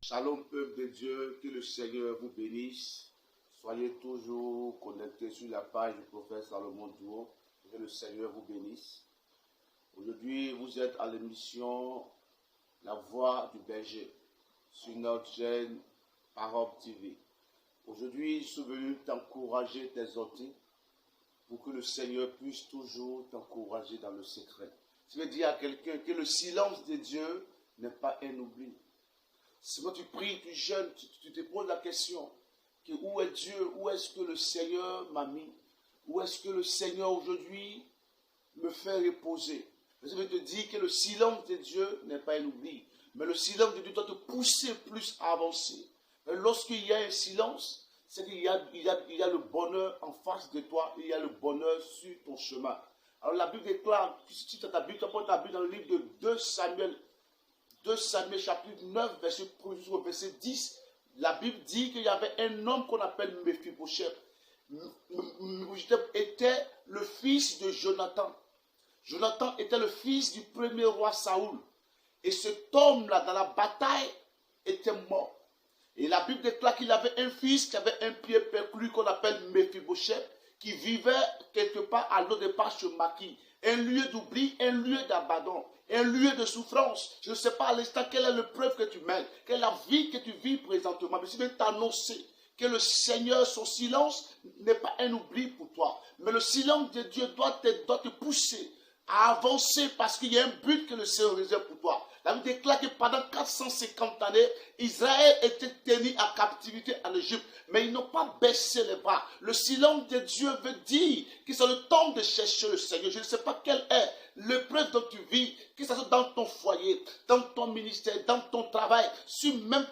Shalom peuple de Dieu, que le Seigneur vous bénisse. Soyez toujours connectés sur la page du prophète Salomon Duo. Que le Seigneur vous bénisse. Aujourd'hui, vous êtes à l'émission La Voix du Berger sur notre chaîne Parole TV. Aujourd'hui, je suis venu t'encourager, t'exhorter pour que le Seigneur puisse toujours t'encourager dans le secret. Je veux dire à quelqu'un que le silence de Dieu n'est pas un oubli. Si quand tu pries, tu jeûnes, tu te poses la question, que où est Dieu, où est-ce que le Seigneur m'a mis, où est-ce que le Seigneur aujourd'hui me fait reposer. Je veux te dire que le silence de Dieu n'est pas un oubli, mais le silence de Dieu doit te pousser plus à avancer. Et lorsqu'il y a un silence, c'est qu'il y a le bonheur en face de toi, il y a le bonheur sur ton chemin. Alors la Bible déclare, si tu as ta Bible, tu prends ta Bible dans le livre de 2 Samuel chapitre 9, verset 1 jusqu'au verset 10, la Bible dit qu'il y avait un homme qu'on appelle Mephibosheth. Mephibosheth était le fils de Jonathan. Jonathan était le fils du premier roi Saoul. Et cet homme-là, dans la bataille, était mort. Et la Bible déclare qu'il avait un fils qui avait un pied perclus qu'on appelle Mephibosheth, qui vivait quelque part à l'autre départ chez Maki. Un lieu d'oubli, un lieu d'abandon, un lieu de souffrance. Je ne sais pas à l'instant quelle est l'épreuve que tu mènes, quelle est la vie que tu vis présentement. Mais je vais t'annoncer que le Seigneur, son silence n'est pas un oubli pour toi. Mais le silence de Dieu doit te pousser à avancer parce qu'il y a un but que le Seigneur réserve pour toi. La Bible déclare que pendant 450 années, Israël était tenu en captivité en Égypte. Mais ils n'ont pas baissé les bras. Le silence de Dieu veut dire que c'est le temps de chercher le Seigneur. Je ne sais pas quelle est l'épreuve dont tu vis, que ce soit dans ton foyer, dans ton ministère, dans ton travail, sur même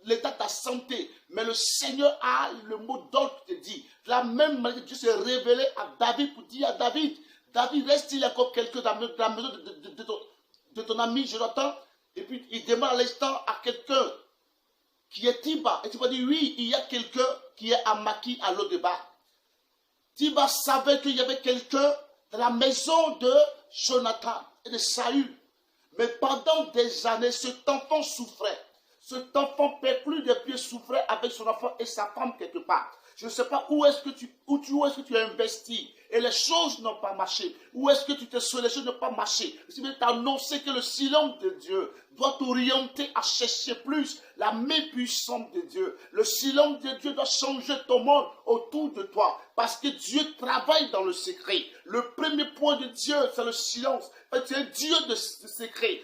l'état de ta santé. Mais le Seigneur a le mot d'ordre qui te dit. De la même manière que Dieu s'est révélé à David pour dire à David, David, reste-t-il encore quelqu'un dans la maison de ton ami Jonathan? Et puis il demande à l'instant à quelqu'un qui est Tiba. Et tu vas dire, oui, il y a quelqu'un qui est à Maki à l'Odeba. Tiba savait qu'il y avait quelqu'un dans la maison de Jonathan et de Saül. Mais pendant des années, cet enfant souffrait. Cet enfant perclus des pieds souffrait avec son enfant et sa femme quelque part. Je ne sais pas où est-ce que tu as investi et les choses n'ont pas marché. Où est-ce que tu t'es sauvé, les choses n'ont pas marché. Je vais t'annoncer que le silence de Dieu doit t'orienter à chercher plus la main puissante de Dieu. Le silence de Dieu doit changer ton monde autour de toi parce que Dieu travaille dans le secret. Le premier point de Dieu, c'est le silence. C'est un Dieu de secret.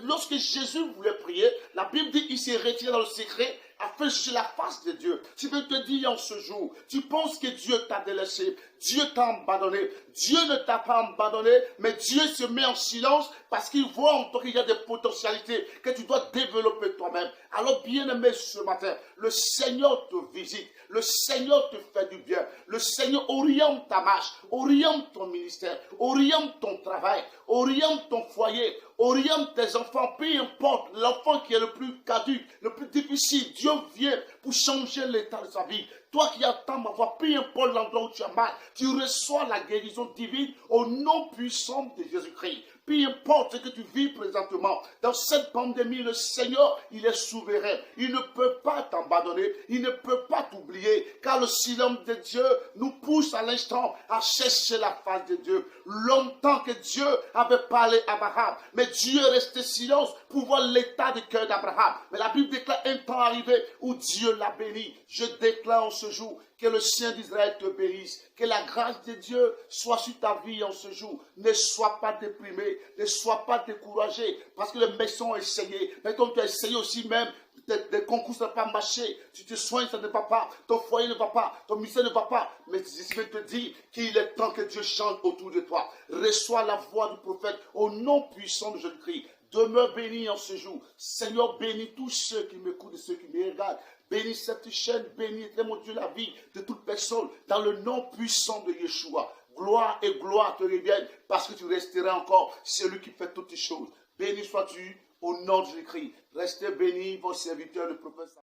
Lorsque Jésus voulait prier, la Bible dit qu'il s'est retiré dans le secret afin de chercher la face de Dieu. Je veux te dire en ce jour, tu penses que Dieu t'a délaissé, Dieu t'a abandonné. Dieu ne t'a pas abandonné, mais Dieu se met en silence parce qu'il voit en toi qu'il y a des potentialités que tu dois développer toi-même. Alors bien-aimé ce matin, le Seigneur te visite, le Seigneur te fait du bien, le Seigneur oriente ta marche, oriente ton ministère, oriente ton travail, oriente ton foyer, oriente tes enfants, peu importe l'enfant qui est le plus caduc, le plus difficile, Dieu vient pour changer l'état de sa vie. Toi qui attends ma voix, peu importe l'endroit où tu as mal, tu reçois la guérison divine au nom puissant de Jésus-Christ. Peu importe ce que tu vis présentement, dans cette pandémie, le Seigneur, il est souverain. Il ne peut pas t'abandonner, il ne peut pas t'oublier, car le silence de Dieu nous pousse à l'instant à chercher la face de Dieu. Longtemps que Dieu avait parlé à Abraham, mais Dieu est resté silence pour voir l'état du cœur d'Abraham. Mais la Bible déclare un temps arrivé où Dieu l'a béni. Je déclare en ce jour que le Saint d'Israël te bénisse, que la grâce de Dieu soit sur ta vie en ce jour. Ne sois pas déprimé, ne sois pas découragé, parce que les médecins ont essayé. Mais comme tu as essayé aussi même, des concours ça n'a pas marché, tu te soignes, ça ne va pas, ton foyer ne va pas, ton ministère ne va pas. Mais je vais te dire qu'il est temps que Dieu chante autour de toi. Reçois la voix du prophète au nom puissant de Jésus-Christ. Demeure béni en ce jour. Seigneur, bénis tous ceux qui m'écoutent et ceux qui me regardent. Bénis cette chaîne, bénis, mon Dieu, la vie de toute personne dans le nom puissant de Yeshua. Gloire et gloire te reviennent parce que tu resteras encore celui qui fait toutes les choses. Béni sois-tu au nom de Jésus-Christ. Restez bénis, vos serviteurs, le prophète.